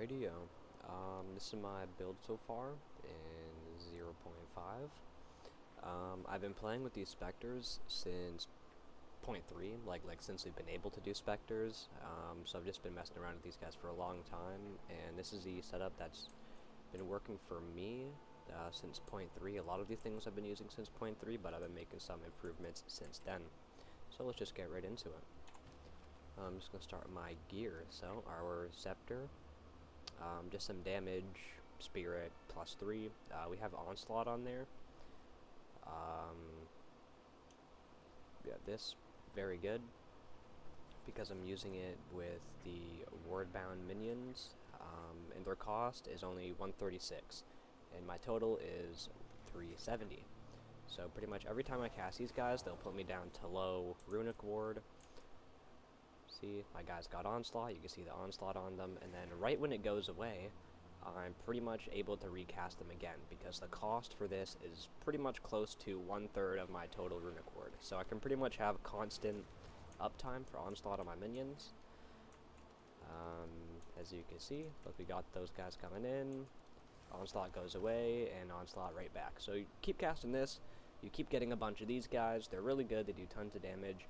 radio. This is my build so far in 0.5. I've been playing with these specters since 0.3, like since we've been able to do specters. So I've just been messing around with these guys for a long time, and this is the setup that's been working for me since 0.3. A lot of these things I've been using since 0.3, but I've been making some improvements since then. So let's just get right into it. I'm just going to start with my gear. So our scepter, just some damage, spirit, +3. We have onslaught on there. Yeah, this, very good, because I'm using it with the ward-bound minions, and their cost is only 136, and my total is 370. So pretty much every time I cast these guys, they'll put me down to low runic ward. See, my guys got onslaught, you can see the onslaught on them, and then right when it goes away, I'm pretty much able to recast them again, because the cost for this is pretty much close to 1/3 of my total runic ward. So I can pretty much have constant uptime for onslaught on my minions. As you can see, look, we got those guys coming in, onslaught goes away, and onslaught right back. So you keep casting this, you keep getting a bunch of these guys, they're really good, they do tons of damage.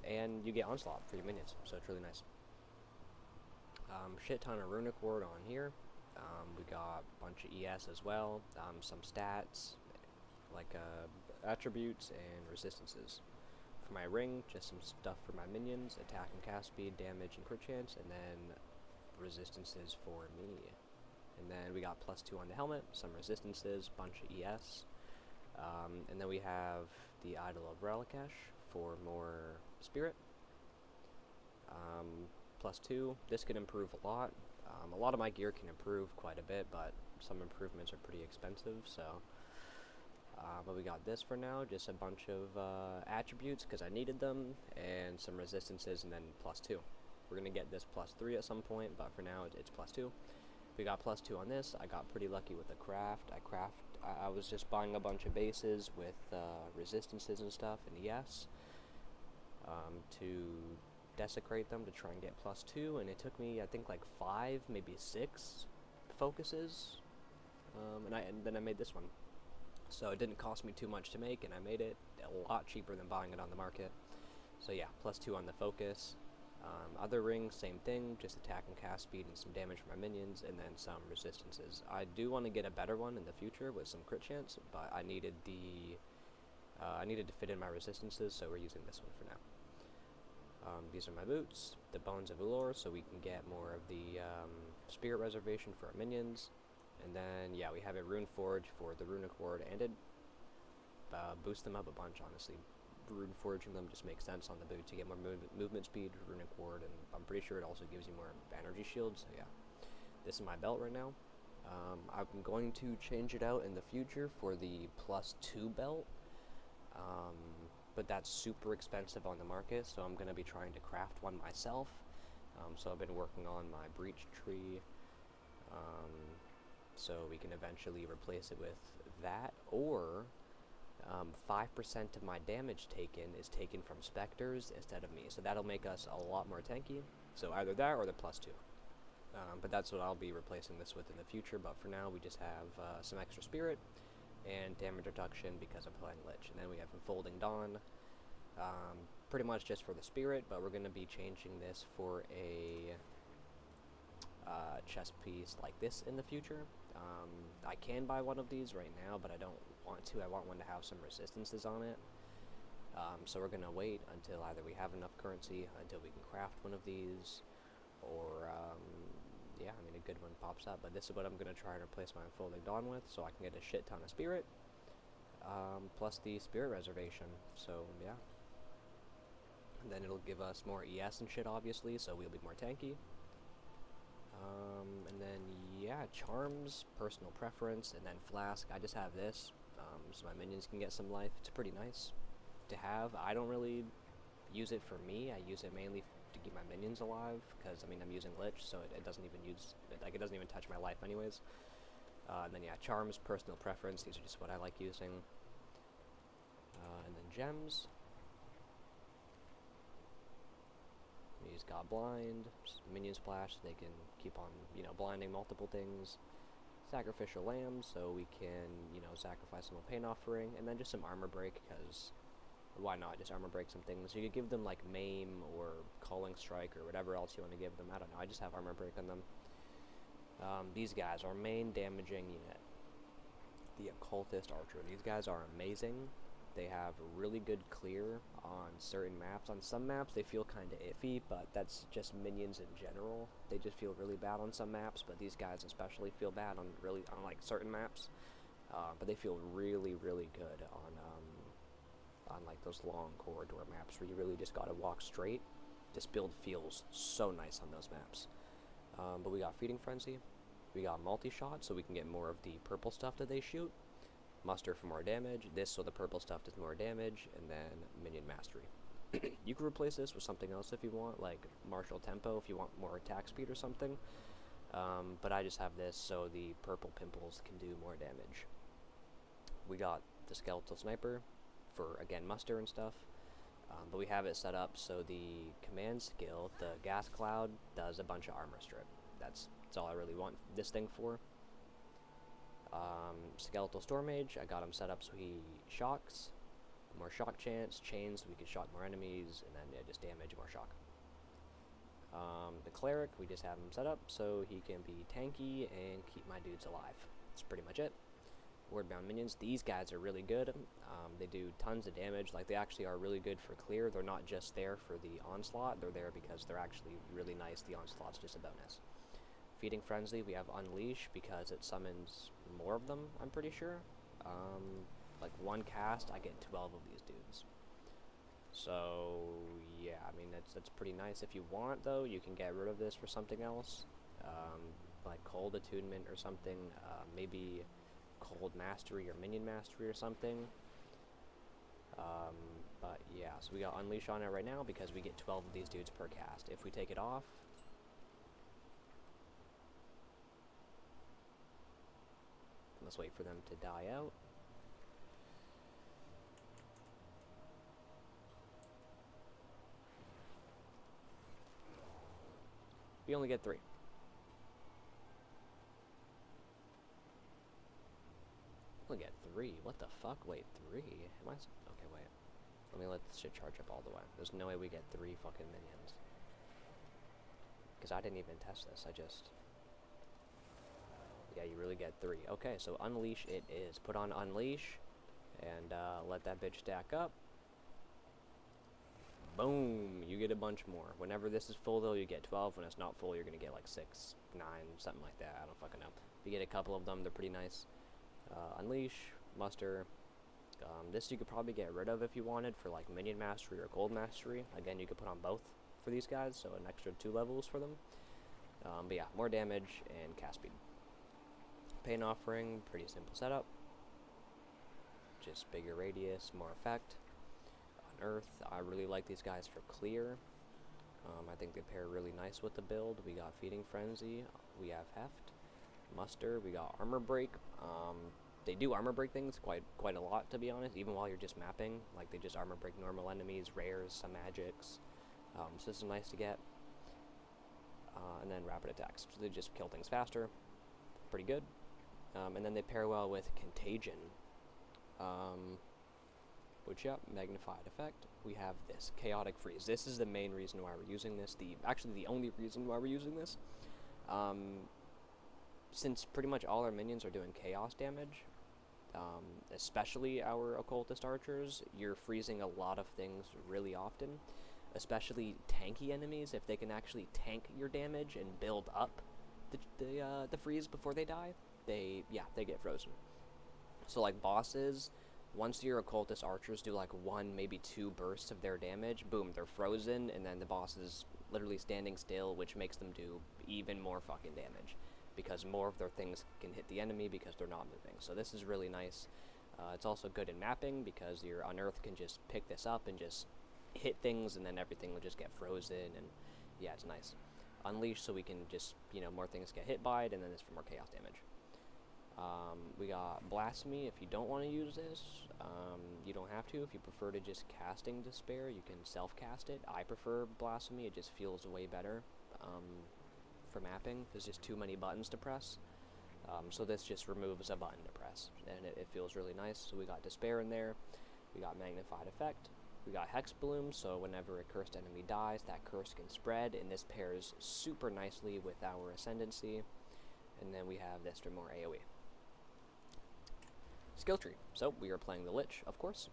And you get onslaught for your minions, so it's really nice. Shit ton of runic ward on here. We got a bunch of ES as well, some stats, like attributes and resistances. For my ring, just some stuff for my minions, attack and cast speed, damage and crit chance, and then resistances for me. And then we got +2 on the helmet, some resistances, bunch of ES. And then we have the Idol of Relikesh for more spirit. +2, this can improve a lot. A lot of my gear can improve quite a bit, but some improvements are pretty expensive, so... but we got this for now, just a bunch of attributes, because I needed them, and some resistances, and then +2. We're going to get this +3 at some point, but for now it's +2. We got +2 on this. I got pretty lucky with the craft. I was just buying a bunch of bases with resistances and stuff, and ES, to desecrate them to try and get +2, and it took me, I think, like 5, maybe 6 focuses, and then I made this one. So it didn't cost me too much to make, and I made it a lot cheaper than buying it on the market. So yeah, +2 on the focus. Other rings, same thing, just attack and cast speed and some damage for my minions, and then some resistances. I do want to get a better one in the future with some crit chance, but I needed to fit in my resistances, so we're using this one for now. These are my boots, the Bones of Ulor, so we can get more of the spirit reservation for our minions. And then, yeah, we have a Rune Forge for the runic ward, and it boosts them up a bunch, honestly. Rune Forging them just makes sense on the boot to get more movement speed, runic ward, and I'm pretty sure it also gives you more energy shields, so yeah. This is my belt right now. I'm going to change it out in the future for the +2 belt, but that's super expensive on the market, so I'm going to be trying to craft one myself. So I've been working on my breach tree, so we can eventually replace it with that, or 5% of my damage taken is taken from specters instead of me, so that'll make us a lot more tanky. So either that or the +2. But that's what I'll be replacing this with in the future, but for now we just have some extra spirit and damage reduction because I'm playing Lich. And then we have Unfolding Dawn, pretty much just for the spirit, but we're going to be changing this for a chest piece like this in the future. I can buy one of these right now, but I don't want to. I want one to have some resistances on it. So we're going to wait until either we have enough currency until we can craft one of these, or yeah, I mean, a good one pops up. But this is what I'm going to try and replace my Unfolding Dawn with, so I can get a shit ton of spirit, plus the spirit reservation. So yeah, and then it'll give us more ES and shit, obviously, so we'll be more tanky. And then, yeah, charms, personal preference, and then flask. I just have this, so my minions can get some life. It's pretty nice to have. I don't really use it for me. I use it mainly to keep my minions alive, because, I mean, I'm using Lich, so it doesn't even use, like, it doesn't even touch my life anyways. And then, yeah, charms, personal preference. These are just what I like using. And then gems. He's got blind, minion splash, they can keep on, you know, blinding multiple things. Sacrificial lamb, so we can, you know, sacrifice them a pain offering, and then just some armor break, because why not just armor break some things? You could give them like maim or calling strike or whatever else you want to give them. I don't know, I just have armor break on them. These guys are main damaging unit, the occultist archer. These guys are amazing. They have really good clear on certain maps. On some maps they feel kind of iffy, but that's just minions in general. They just feel really bad on some maps, but these guys especially feel bad on like certain maps. But they feel really good on like those long corridor maps where you really just gotta walk straight. This build feels so nice on those maps. But we got Feeding Frenzy, we got multi-shot, so we can get more of the purple stuff that they shoot. Muster for more damage, this so the purple stuff does more damage, and then Minion Mastery. You can replace this with something else if you want, like Martial Tempo if you want more attack speed or something. But I just have this so the purple pimples can do more damage. We got the Skeletal Sniper for, again, muster and stuff. But we have it set up so the command skill, the Gas Cloud, does a bunch of armor strip. That's all I really want this thing for. Skeletal Storm Mage, I got him set up so he shocks, more shock chance, chains so we can shock more enemies, and then yeah, just damage, more shock. The Cleric, we just have him set up so he can be tanky and keep my dudes alive. That's pretty much it. Wordbound minions, these guys are really good. They do tons of damage, like they actually are really good for clear. They're not just there for the onslaught, they're there because they're actually really nice. The onslaught's just a bonus. Feeding Frenzy, we have Unleash because it summons more of them, I'm pretty sure. Like one cast, I get 12 of these dudes. So, yeah, I mean, that's pretty nice. If you want, though, you can get rid of this for something else. Like Cold Attunement or something, maybe Cold Mastery or Minion Mastery or something. But yeah, so we got Unleash on it right now because we get 12 of these dudes per cast. If we take it off, let's wait for them to die out. We only get 3. We only get 3. What the fuck? Wait, 3? Am I? Okay, wait. Let me let this shit charge up all the way. There's no way we get 3 fucking minions. Because I didn't even test this. I just... Yeah, you really get 3. Okay, so Unleash it is. Put on Unleash, and let that bitch stack up. Boom! You get a bunch more. Whenever this is full, though, you get 12. When it's not full, you're going to get like 6, 9, something like that. I don't fucking know. If you get a couple of them, they're pretty nice. Unleash, Muster. This you could probably get rid of if you wanted for like Minion Mastery or Gold Mastery. Again, you could put on both for these guys, so an extra 2 levels for them. But yeah, more damage and cast speed. Pain Offering, pretty simple setup. Just bigger radius, more effect. On Earth, I really like these guys for clear. I think they pair really nice with the build. We got Feeding Frenzy, we have Heft, Muster, we got Armor Break. They do armor break things quite a lot, to be honest, even while you're just mapping. Like, they just armor break normal enemies, rares, some magics. So this is nice to get. And then rapid attacks. So they just kill things faster. Pretty good. And then they pair well with Contagion. Which, yeah, magnified effect. We have this, Chaotic Freeze. This is the main reason why we're using this. Actually, the only reason why we're using this. Since pretty much all our minions are doing chaos damage, especially our occultist archers, you're freezing a lot of things really often, especially tanky enemies. If they can actually tank your damage and build up the freeze before they die, they get frozen. So like bosses, once your occultist archers do like 1, maybe 2 bursts of their damage, boom, they're frozen, and then the boss is literally standing still, which makes them do even more fucking damage, because more of their things can hit the enemy because they're not moving. So this is really nice. It's also good in mapping because your Unearth can just pick this up and just hit things, and then everything will just get frozen, and yeah, it's nice. Unleash so we can just, more things get hit by it, and then it's for more chaos damage. We got Blasphemy if you don't want to use this. You don't have to. If you prefer to just casting Despair, you can self-cast it. I prefer Blasphemy. It just feels way better for mapping. There's just too many buttons to press. So this just removes a button to press, and it feels really nice. So we got Despair in there. We got Magnified Effect. We got Hex Bloom, so whenever a cursed enemy dies, that curse can spread, and this pairs super nicely with our Ascendancy. And then we have this for more AoE. Skill tree. So we are playing the Lich, of course.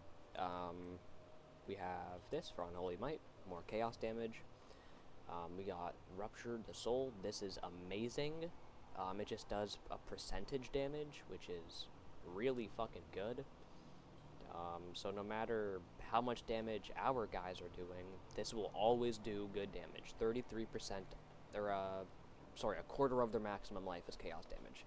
We have this for Unholy Might, more chaos damage. We got Ruptured the Soul. This is amazing. It just does a percentage damage, which is really fucking good. So no matter how much damage our guys are doing, this will always do good damage. 33%, or sorry, a quarter of their maximum life is chaos damage.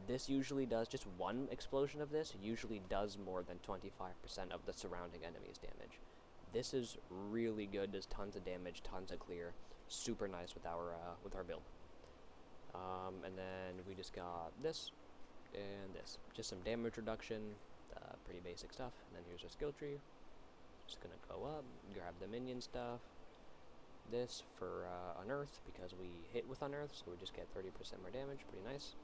This usually does, just one explosion of this usually does more than 25% of the surrounding enemy's damage. This is really good, does tons of damage, tons of clear, super nice with our build. And then we just got this and this, just some damage reduction, pretty basic stuff. And then here's our skill tree. Just gonna go up, grab the minion stuff. This for Unearth, because we hit with Unearth, so we just get 30% more damage, pretty nice.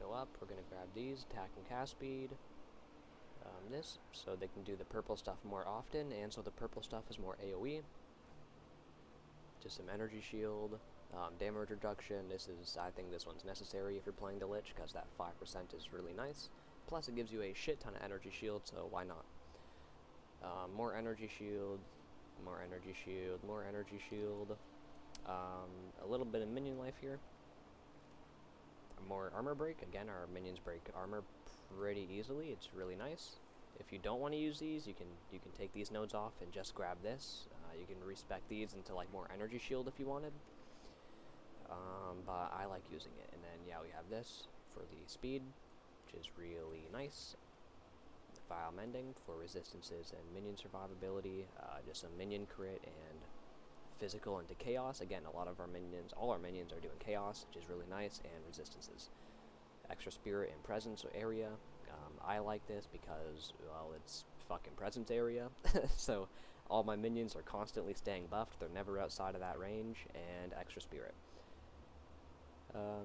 Go up, we're gonna grab these, attack and cast speed. This, so they can do the purple stuff more often, and so the purple stuff is more AoE. Just some energy shield, damage reduction. I think this one's necessary if you're playing the Lich, because that 5% is really nice. Plus it gives you a shit ton of energy shield, so why not? More energy shield, more energy shield, more energy shield. A little bit of minion life here. More armor break. Again, our minions break armor pretty easily. It's really nice. If you don't want to use these, you can take these nodes off and just grab this. You can respec these into like more energy shield if you wanted. But I like using it. And then yeah, we have this for the speed, which is really nice. Vile Mending for resistances and minion survivability. Just some minion crit and physical into chaos. Again, all our minions are doing chaos, which is really nice, and resistances. Extra spirit and presence area. I like this because, well, it's fucking presence area. So all my minions are constantly staying buffed. They're never outside of that range. And extra spirit.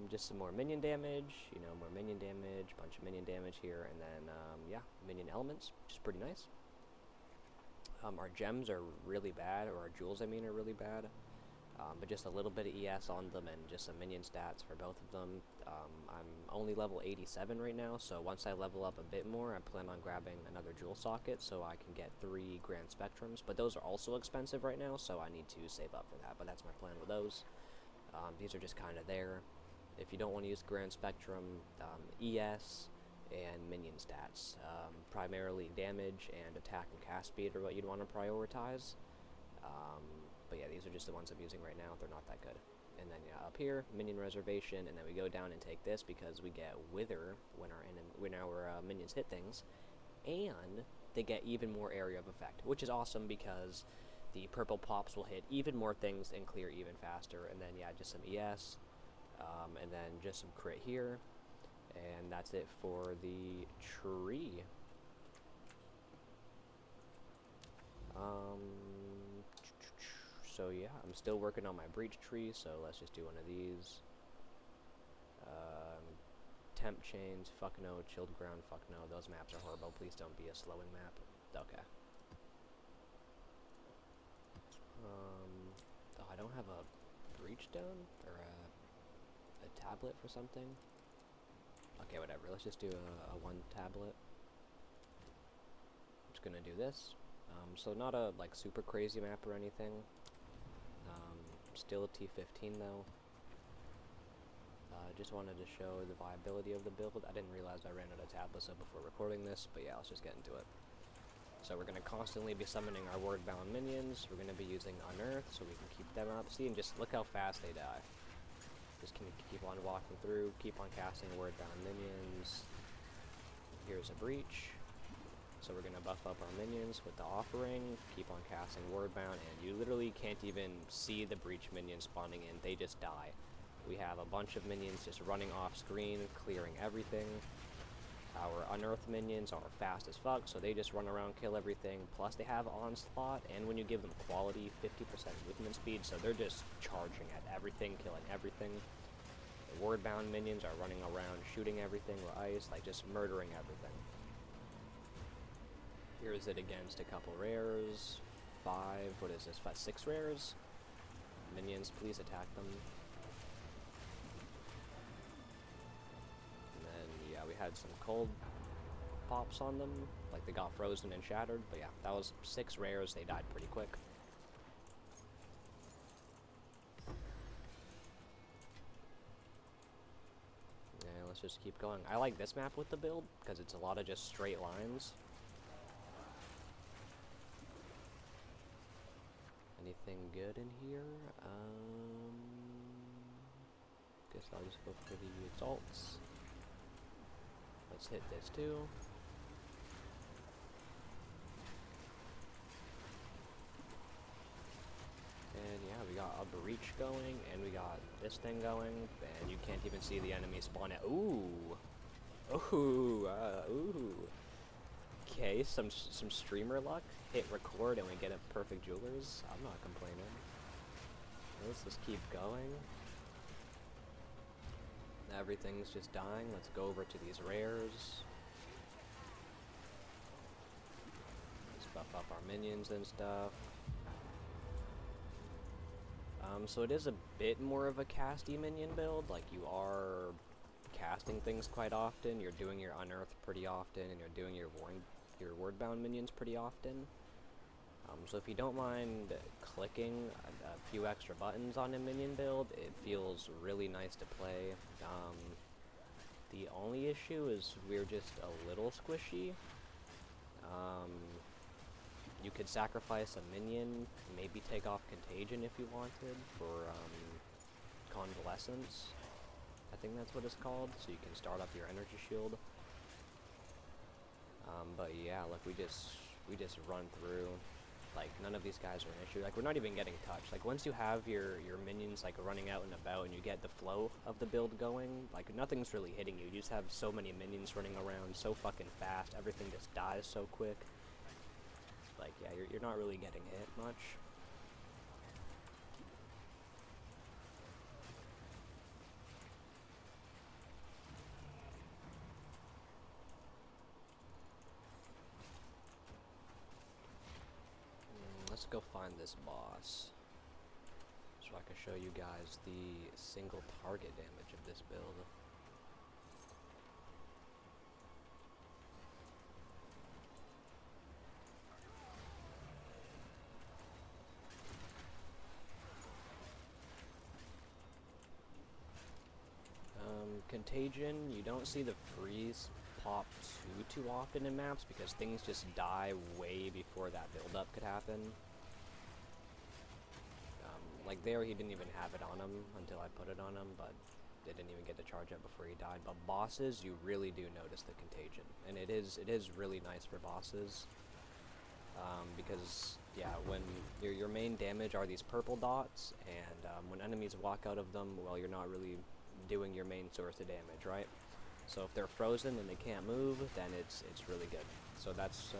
Just some more minion damage, more minion damage, bunch of minion damage here, and then, yeah, minion elements, which is pretty nice. Our gems are really bad, or our jewels, I mean, are really bad, but just a little bit of ES on them and just some minion stats for both of them. I'm only level 87 right now, so once I level up a bit more, I plan on grabbing another jewel socket so I can get 3 Grand Spectrums, but those are also expensive right now, so I need to save up for that, but that's my plan with those. These are just kind of there. If you don't want to use Grand Spectrum, ES and minion stats. Primarily damage and attack and cast speed are what you'd want to prioritize. But yeah, these are just the ones I'm using right now. They're not that good. And then yeah, up here, minion reservation, and then we go down and take this because we get Wither when our minions hit things, and they get even more area of effect, which is awesome because the purple pops will hit even more things and clear even faster. And then yeah, just some ES, and then just some crit here, and that's it for the tree. So yeah, I'm still working on my breach tree, so let's just do one of these. Temp chains, fuck no. Chilled ground, fuck no. Those maps are horrible. Please don't be a slowing map. Okay. Oh, I don't have a breach stone or a tablet for something. Okay, whatever. Let's just do a 1 tablet. I'm just gonna do this. So not a like super crazy map or anything. Still a T15 though. Just wanted to show the viability of the build. I didn't realize I ran out of tablets before recording this, but yeah, let's just get into it. So we're going to constantly be summoning our word-bound minions. We're going to be using Unearth so we can keep them up. See, and just look how fast they die. Just keep on walking through, keep on casting word-bound minions. Here's a breach. So we're going to buff up our minions with the offering, keep on casting word-bound, and you literally can't even see the breach minions spawning in. They just die. We have a bunch of minions just running off screen, clearing everything. Our unearthed minions are fast as fuck, so they just run around, kill everything. Plus they have onslaught, and when you give them quality, 50% movement speed, so they're just charging at everything, killing everything. The word-bound minions are running around, shooting everything with ice, like just murdering everything. Here's it against a couple rares. 6 rares? Minions, please attack them. We had some cold pops on them, like they got frozen and shattered, but yeah, that was 6 rares, they died pretty quick. Yeah, let's just keep going. I like this map with the build, because it's a lot of just straight lines. Anything good in here? Guess I'll just go for the exalts. Let's hit this too. And yeah, we got a breach going, and we got this thing going, and you can't even see the enemy spawn at. Ooh! Ooh! Ooh! Okay, some streamer luck. Hit record, and we get a perfect jewelers. I'm not complaining. Let's just keep going. Everything's just dying. Let's go over to these rares. Let's buff up our minions and stuff. So it is a bit more of a casty minion build. Like, you are casting things quite often. You're doing your unearthed pretty often, and you're doing your word-bound minions pretty often. So if you don't mind clicking a few extra buttons on a minion build, it feels really nice to play. The only issue is we're just a little squishy. You could sacrifice a minion, maybe take off Contagion if you wanted for Convalescence. I think that's what it's called, so you can start up your energy shield. But yeah, like we just run through. Like, none of these guys are an issue. Like, we're not even getting touched. Like, once you have your minions, like, running out and about and you get the flow of the build going, like, nothing's really hitting you. You just have so many minions running around so fucking fast. Everything just dies so quick. Like, yeah, you're not really getting hit much. Let's go find this boss, so I can show you guys the single target damage of this build. Contagion, you don't see the freeze pop too often in maps because things just die way before that build-up could happen. Like there, he didn't even have it on him until I put it on him, but it didn't even get to charge up before he died. But bosses, you really do notice the Contagion, and it is really nice for bosses. Because, yeah, when your main damage are these purple dots, and when enemies walk out of them, well, you're not really doing your main source of damage, right? So if they're frozen and they can't move, then it's really good. So that's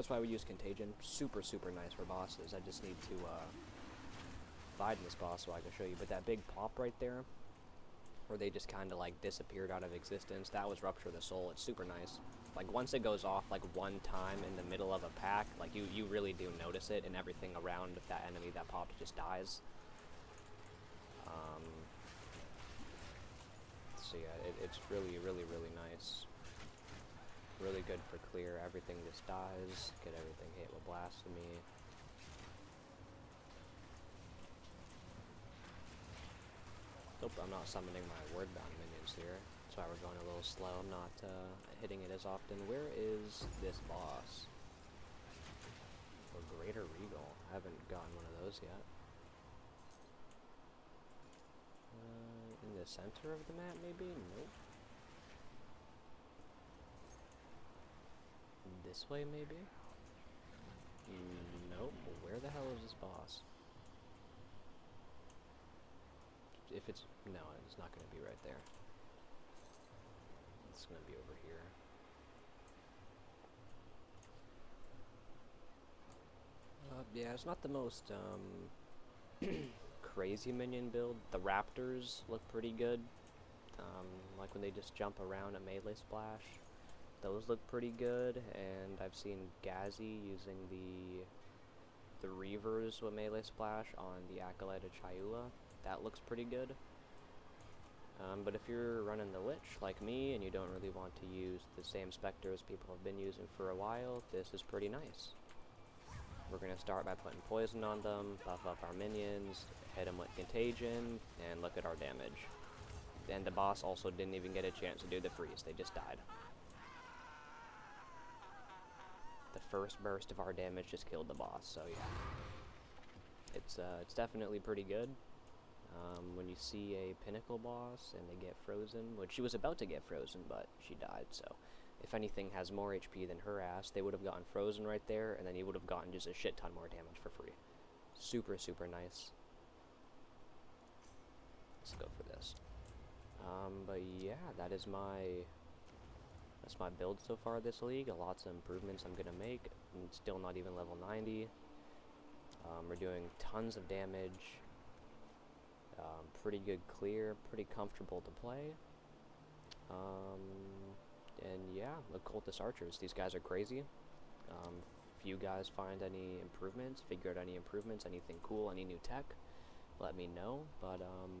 why we use Contagion. Super nice for bosses. I just need to find this boss so I can show you. But that big pop right there, where they just kind of like disappeared out of existence, that was Rupture of the Soul. It's super nice. Like once it goes off like one time in the middle of a pack, like you really do notice it, and everything around that enemy that popped just dies. So yeah, it's really nice. Really good for clear. Everything just dies. Get everything hit with Blasphemy. Nope, I'm not summoning my word-bound minions here. That's why we're going a little slow. I'm not hitting it as often. Where is this boss? Or Greater Regal. I haven't gotten one of those yet. In the center of the map, maybe? Nope. This way, maybe? Nope. Where the hell is this boss? If No, it's not going to be right there. It's going to be over here. Yeah, it's not the most crazy minion build. The raptors look pretty good. Like when they just jump around at melee splash. Those look pretty good, and I've seen Gazi using the Reavers with melee splash on the Acolyte of Chayula. That looks pretty good. But if you're running the Lich like me and you don't really want to use the same specters people have been using for a while, this is pretty nice. We're going to start by putting poison on them, buff up our minions, hit them with contagion, and look at our damage. And the boss also didn't even get a chance to do the freeze, they just died. The first burst of our damage just killed the boss, so yeah. It's definitely pretty good. When you see a pinnacle boss and they get frozen, which she was about to get frozen, but she died, so if anything has more HP than her ass, they would have gotten frozen right there, and then you would have gotten just a shit ton more damage for free. Super, super nice. Let's go for this. But yeah, that's my build so far this league. Lots of improvements I'm gonna make. I'm still not even level 90. We're doing tons of damage. Pretty good clear, pretty comfortable to play. And yeah, occultist archers. These guys are crazy. If you guys find any improvements, figure out any improvements, anything cool, any new tech, let me know. But